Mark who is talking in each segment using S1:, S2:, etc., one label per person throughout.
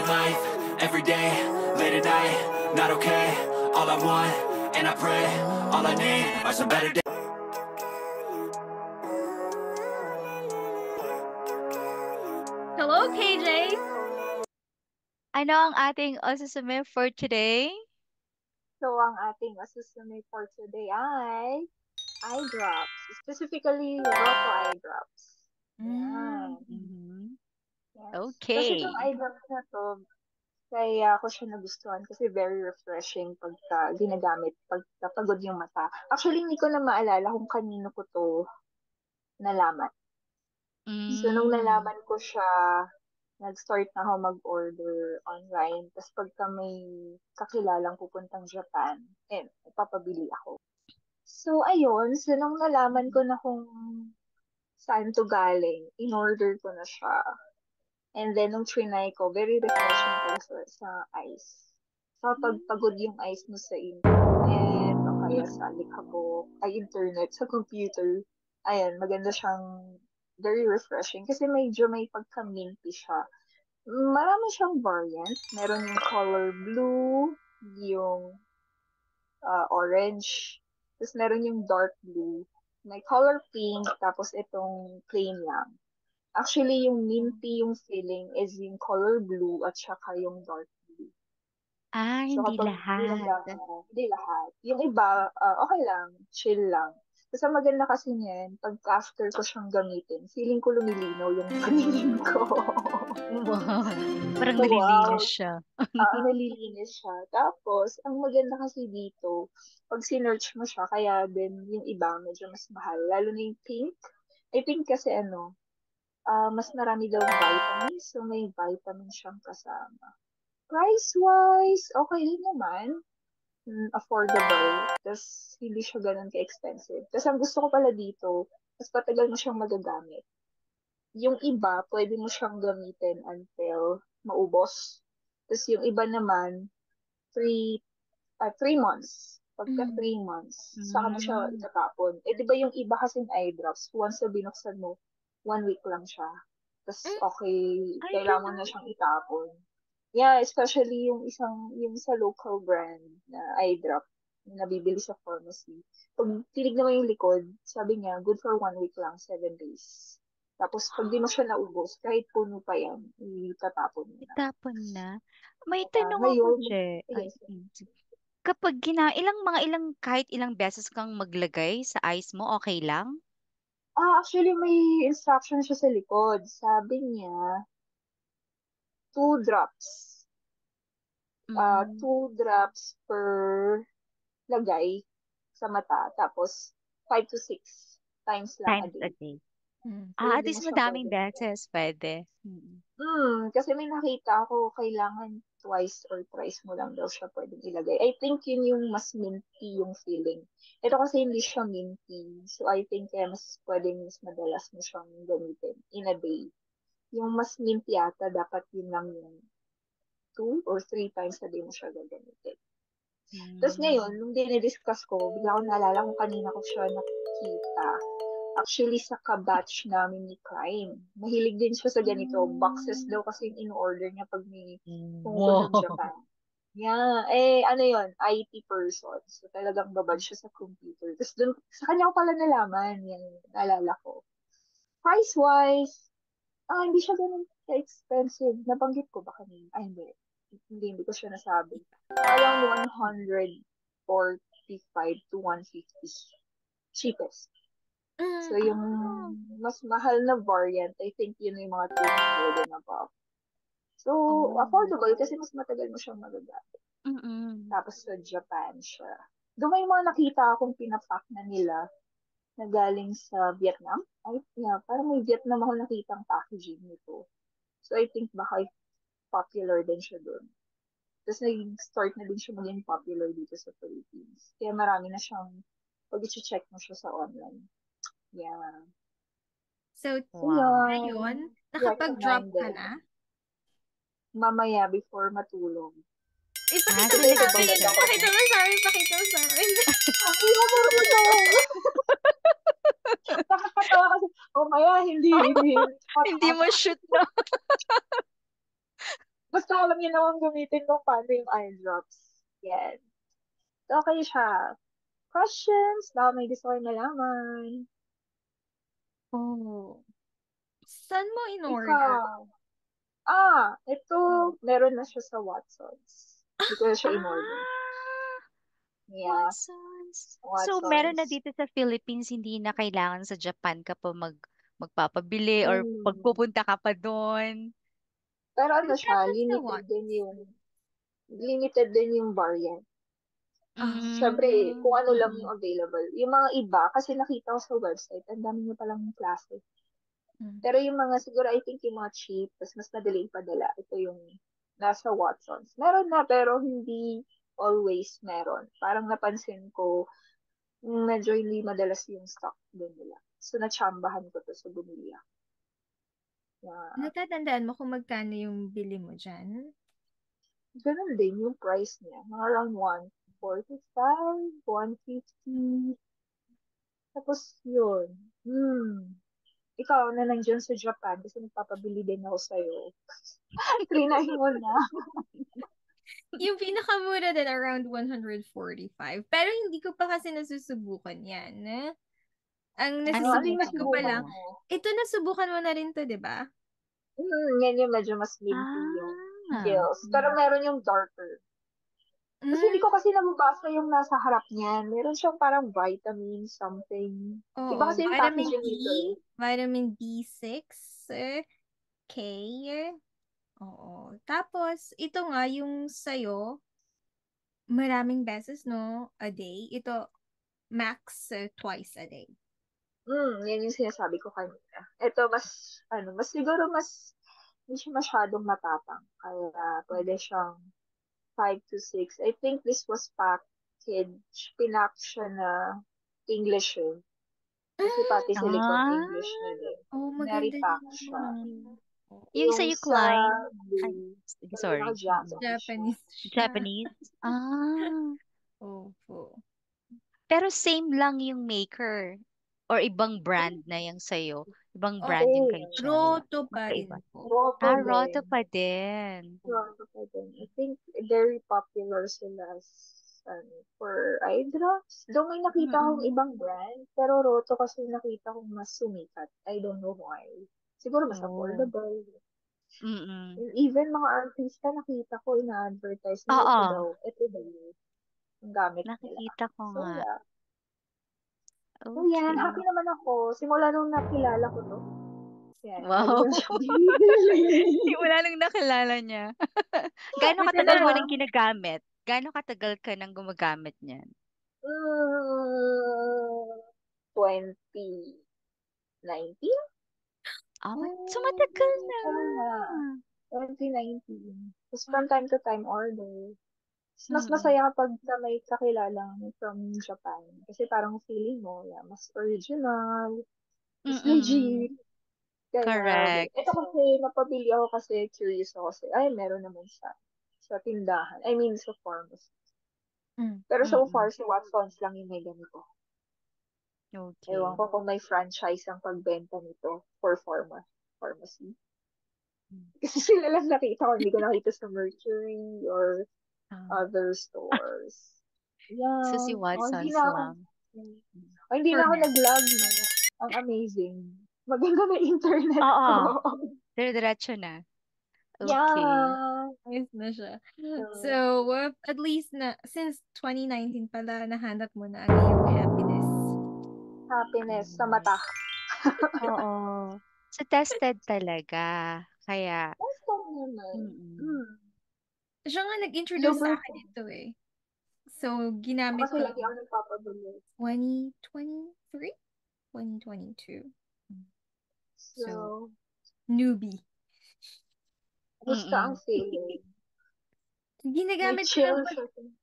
S1: life, every day, late at night, not okay. All I want, and I pray, all I need are some better days.
S2: Hello, KJ!
S3: Ano ang ating osusume for today?
S4: So, ang ating masusunod for today ay eye drops. Specifically, Roco eye drops. Yan.
S3: Mhm.
S4: Yes. Kasi
S3: Okay.
S4: itong eye drops na to, kaya ako siya nagustuhan kasi very refreshing pagka ginagamit, pagka pagod yung mata. Actually, hindi ko na maalala kung kanino ko to nalaman. So, nung nalaman ko siya, nag-start na ako mag-order online. Tapos pagka may kakilalang pupuntang Japan, papabili ako. So, ayun. So, nung nalaman ko na kung saan to galing, in-order ko na siya. And then, nung trinay ko, very refreshing pala sa eyes. So, pagpagod yung eyes mo sa internet, o kaya sa likabo, internet, sa computer, ayan, maganda siyang very refreshing kasi medyo may pagka-minty siya. Marami siyang variant. Meron yung color blue, yung orange, tapos meron yung dark blue, may color pink, tapos itong plain lang. Actually, yung minty yung feeling is yung color blue at saka yung dark blue. So,
S3: Hindi
S4: kapag
S3: lahat.
S4: hindi lahat. Yung iba, okay lang, chill lang. Tapos ang maganda kasi niyan, pag after ko siyang gamitin, feeling ko lumilinaw yung paningin ko.
S3: Wow. Parang
S4: So, wow.
S3: nalilinis siya.
S4: Nalilinis siya. Tapos, ang maganda kasi dito, pag sinearch mo siya, kaya din yung iba medyo mas mahal. Lalo na yung pink. Ay, pink kasi mas marami daw vitamins. So, may vitamin siyang kasama. Price-wise, okay din naman. Affordable. Tapos, hindi siya ganun ka-expensive. Tapos, ang gusto ko pala dito, mas patagal mo siyang magagamit. Yung iba, pwede mo siyang gamitin until maubos. Tapos, yung iba naman, 3 months. Pagka 3 months, saka mo siya itatapon. Di ba yung iba kasing eye drops, once na binuksan mo, 1 week lang siya. Tapos, okay, kailangan mo na siyang itapon. Yeah, especially yung sa local brand na eye drop na nabibili sa pharmacy. Pag tinignan mo yung likod, sabi niya, good for 1 week lang, 7 days. Tapos, pag di mo siya naubos, kahit puno pa yan, itatapon mo na.
S3: Itapon na. May tanong ako,
S4: Ngayon,
S3: Je.
S4: yes.
S3: Kapag kahit ilang beses kang maglagay sa eyes mo, okay lang?
S4: Actually, may instruction siya sa likod. Sabi niya, 2 drops. 2 drops per lagay sa mata. Tapos, 5 to 6 times lang a
S3: Times a
S4: day.
S3: day.
S4: So,
S3: At
S4: hindi mo
S3: least
S4: siya
S3: madaming
S4: pwede.
S3: beses pwede.
S4: Kasi may nakita ako, kailangan twice or thrice mo lang daw siya pwedeng ilagay. I think yun yung mas minty yung feeling. Ito kasi hindi siya minty. So, I think mas madalas mo siyang gamitin in a day. Yung mas minty ata, dapat yun lang yung 2 or 3 times a day mo siya gagamitin. Tapos ngayon, nung dinidiscuss ko, bigla ko naalala kung kanina ko siya nakita. Actually, sa kabatch namin ni Crime. Mahilig din siya sa ganito. Boxes daw kasi yung in-order niya pag may pumupunta ng Japan. Yeah. Ano yun? IT person. So, talagang babad siya sa computer. Tapos dun, sa kanya ko pala nalaman. Yan, naalala ko. Price-wise, hindi siya ganun ka-expensive. Nabanggit ko ba kanina? Hindi ko siya nasabi. Parang 145 to 150. Cheapest. So, yung mas mahal na variant, I think yun yung mga 200 and above. So, affordable kasi mas matagal mo siyang magagamit. Tapos sa Japan siya. Doon may mga nakita akong pinapack na nila na galing sa Vietnam. Parang may Vietnam ako nakitang packaging nito. So, I think baka popular din siya doon. Tapos nag-start na din siya maging popular dito sa Philippines. Kaya marami na siyang, pag i-check mo siya sa online. Yeah.
S2: So,
S3: Wow.
S2: ngayon, nakapag-drop ka na?
S4: Mamaya before matulog.
S2: Ipakita mo sa amin. Pakita mo sa amin.
S4: Ay, marunong. Nakakatawa kasi, maya, hindi.
S3: Hindi mo shoot, no?
S4: Basta alam niyo naman gamitin kung paano yung eye drops. Yan. Okay siya. Questions? Baka may gusto kayo malaman.
S2: Oh. Saan mo in-order?
S4: Ikaw. Ito, meron na siya sa Watsons. Hindi ko na siya in-order.
S3: Ah,
S4: Yeah,
S3: Watsons. So, meron na
S4: Watsons.
S3: dito sa Philippines, hindi na kailangan sa Japan ka pa magpapabili or
S4: Mm.
S3: pagpupunta ka pa doon.
S4: Pero ano
S2: Anong
S4: siya,
S2: meron sa what?
S4: limited din yung variant.
S2: Ah.
S4: Siyempre, kung ano lang
S3: Mm.
S4: yung available. Yung mga iba, kasi nakita ko sa website, ang dami niya palang klase.
S2: Mm.
S4: Pero yung mga, siguro, I think yung mga cheap, tas mas madali ipadala, ito yung nasa Watsons. Meron na, pero hindi always meron. Parang napansin ko, medyo hindi madalas yung stock din nila. So, natsambahan ko to sa bumili ako. Yeah.
S2: Natatandaan mo kung magkano yung bili mo dyan?
S4: Ganun din yung price niya. Mga around 145, 150. Tapos yun. Ikaw na nandiyan sa Japan kasi nagpapabili din ako sa'yo. Trinahin mo na.
S2: Yung pinakamura din around 145. Pero hindi ko pa kasi nasusubukan yan. Ang
S4: Ano yung
S2: nasusubukan ko pa
S4: nasubukan
S2: lang,
S4: mo?
S2: ito nasubukan mo na rin to, di ba?
S4: Yan yung medyo mas minty yung
S3: Ah.
S4: gills. Pero meron yung darker. Kasi hindi
S2: Mm,
S4: ko kasi nababasa yung nasa harap niyan. Meron siyang parang vitamin something.
S2: oo.
S4: Iba kasi yung
S2: Vitamin
S4: packaging
S2: D,
S4: nito eh.
S2: vitamin B6, K. Oo. Tapos, ito nga, yung sa'yo, maraming beses, no? A day. Ito, max twice a day.
S4: Yan yung sinasabi ko kanina. Ito mas siguro hindi siya masyadong matapang. Kaya pwede siyang 5 to 6. I think this was pinak siya na English eh. Kasi pati silicone
S3: Ah.
S4: English na din.
S2: Oh, maganda
S4: Naripack
S2: din
S4: siya.
S2: yun.
S3: Yung
S4: Yung
S3: sa'yo,
S4: sa
S3: Klein. Ay,
S4: blue, medyo
S3: sorry.
S4: naka-Japanese siya.
S2: Japanese siya.
S3: Japanese? Ah.
S2: Opo.
S3: Pero same lang yung maker. Or ibang brand na yung sa'yo. Ibang brand yung kay
S4: Oo.
S3: Jen.
S2: Roto pa
S3: Magkaiba.
S2: rin po.
S4: Roto
S3: Ah,
S4: din.
S3: Roto pa din.
S4: Roto pa din. I think very popular sila for eye drops. Though may nakita akong
S3: Mm-mm.
S4: ibang brand, pero Roto kasi nakita kong mas sumikat. I don't know why. Siguro mas
S3: Oh.
S4: affordable.
S3: Mm-mm.
S4: And even mga artista nakita ko ina-advertise na
S3: Oo.
S4: ito daw yung gamit nila.
S3: Nakikita ko
S4: So
S3: nga.
S4: yeah. So yan,
S3: Okay.
S4: happy naman ako. Simula nung nakilala ko to. Yan, lagi ko
S3: Wow.
S4: na siyang binibili.
S3: Wala nang nakilala niya. Gaano
S2: Buti na
S3: katagal mo
S2: lang.
S3: nang ginagamit? Gaano katagal ka nang gumagamit niyan?
S4: Mm, 2019?
S3: Ah, so matagal
S2: Oh,
S3: na.
S4: Tama. 2019. Tapos from
S2: ah,
S4: time to time order. Mas
S3: Mm-mm.
S4: masaya kapag may kakilalang from Japan. Kasi parang feeling mo, yeah, mas original, mas
S3: Mm-mm.
S4: legit. Kaya,
S3: Correct.
S4: ito kasi, napabili ako kasi curious ako kasi, ay, meron naman sa tindahan. I mean, sa pharmacy.
S2: mm.
S4: Pero so far,
S3: Mm-mm.
S4: si Watsons lang yung may ganito. Ewan
S3: Okay.
S4: ko kung may franchise ang pagbenta nito for pharmacy. Kasi sila lang nakita ko, hindi ko nakita sa Mercury or
S3: Ah,
S4: other stores.
S3: so si
S4: Yeah.
S3: Watsons lang.
S4: Hindi
S2: For
S4: na ako
S2: now.
S4: nag-log, no? Ang amazing. Maganda na internet
S3: Oo.
S4: ko.
S3: Dire-diretso na. Okay.
S4: Yeah.
S2: Ayos na siya. So,
S4: So,
S2: at least since 2019 pala, nahanap mo na ang iyong happiness.
S4: happiness sa
S3: Correct.
S4: mata.
S3: Oo. So tested talaga. Kaya,
S4: Basta naman.
S3: mm.
S2: Siya nga nag-introduce sa akin
S4: Lubricant.
S2: ito eh. So, ginamit
S4: Kasi
S2: ko
S4: lagi ako nagpapabili.
S2: 2023? 2022. So,
S4: So,
S2: newbie.
S4: gusto ang
S3: Mm-mm.
S4: feeling. May
S2: Ginagamit ko lang
S4: chill
S2: pag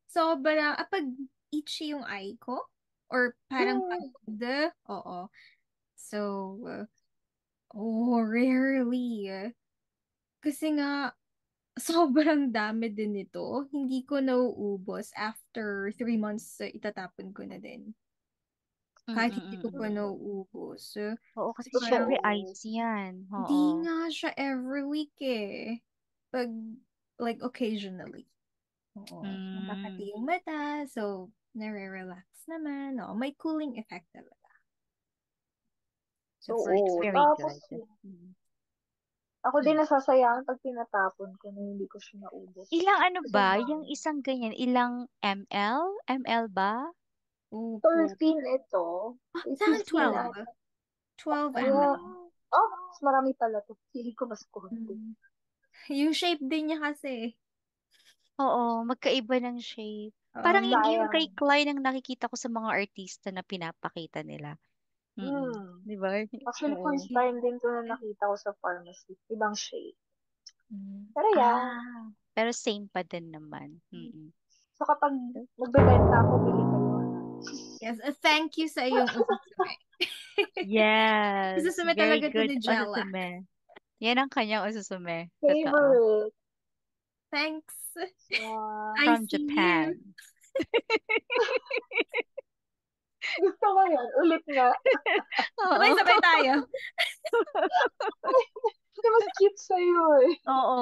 S4: siya.
S2: pag itchy yung eye ko or parang
S4: Hmm.
S2: pagod. Oo. So, rarely. Kasi nga, sobrang dami din nito. Hindi ko nauubos. After 3 months, itatapon ko na din. Kahit hindi ko pa
S3: Mm-mm.
S2: nauubos.
S3: Oo, kasi
S2: So,
S3: syempre
S4: Totoo.
S3: ice yan.
S2: di
S3: Oo.
S2: nga siya every week eh. Pag like occasionally. Oo. Nakakati yung mata, so nare-relax naman. Oo, may cooling effect talaga. So, for
S3: It's
S4: Oo.
S3: very
S4: Tapos,
S3: good.
S4: ako din nasasayang pag tinatapon ko na hindi ko siya naubos.
S3: Ilang ano
S4: Kasi
S3: ba?
S4: mahal.
S3: Yung isang ganyan, ilang ml? ML ba?
S2: Opo.
S4: 13 ito.
S2: Sa akin,
S4: 15
S2: 12.
S4: ata.
S2: 12
S4: Ayun.
S2: ml.
S4: Oh, mas marami pala to. Feeling ko mas konti.
S2: Mm. Yung shape din niya kasi.
S3: Oo, magkaiba ng shape.
S2: Oo,
S3: Parang yung kay
S4: Sayang.
S3: Klein ang nakikita ko sa mga artista na pinapakita nila. Di ba?
S4: Actually,
S3: Oo.
S4: first time din to na nakita ko sa pharmacy. Ibang shade.
S3: Mm.
S4: Pero yeah.
S3: Pero same pa din naman.
S4: So kapag magbebenta ako, bili kayo.
S2: yes, thank you sa iyong ususume.
S3: Yes,
S2: Ususume
S3: very
S2: talaga to
S3: good
S2: ni Jella.
S3: osusume. Yan ang kanyang osusume. Totoo.
S4: Favorite.
S2: Thanks. I
S3: From
S2: see
S3: Japan.
S4: Gusto ko yan. Ulit nga.
S3: Oo.
S2: Sabay-sabay tayo.
S4: Kasi mas cute sa'yo eh.
S3: Oo.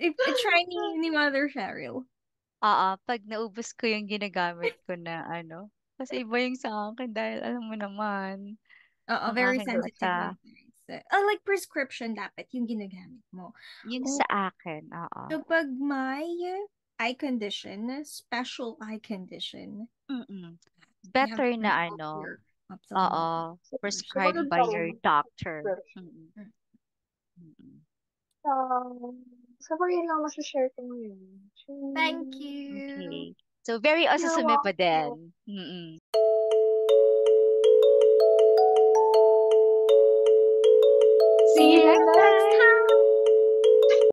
S2: I-try ni Mother Cheryl.
S3: Pag naubos ko yung ginagamit ko na ano. Kasi iba yung sa akin dahil alam mo naman, ang
S2: Very
S3: aking
S2: sensitive
S3: mata.
S2: with this. Like prescription dapat yung ginagamit mo.
S3: Yung
S2: Oh,
S3: sa akin,
S2: so pag may eye condition, special eye condition,
S3: Mm-mm.
S2: you have
S3: Better
S2: to
S3: na
S2: consult
S3: ano,
S2: your ophthalmologist.
S3: prescribed
S4: Sumunod
S3: by
S4: ka
S3: your
S4: rin.
S3: doctor. Mm-mm. Mm-mm.
S4: So, for yun lang share ko ngayon.
S2: Thank you.
S3: Okay. So, very
S4: You're
S3: osusume pa
S4: welcome.
S3: din. Mm-mm.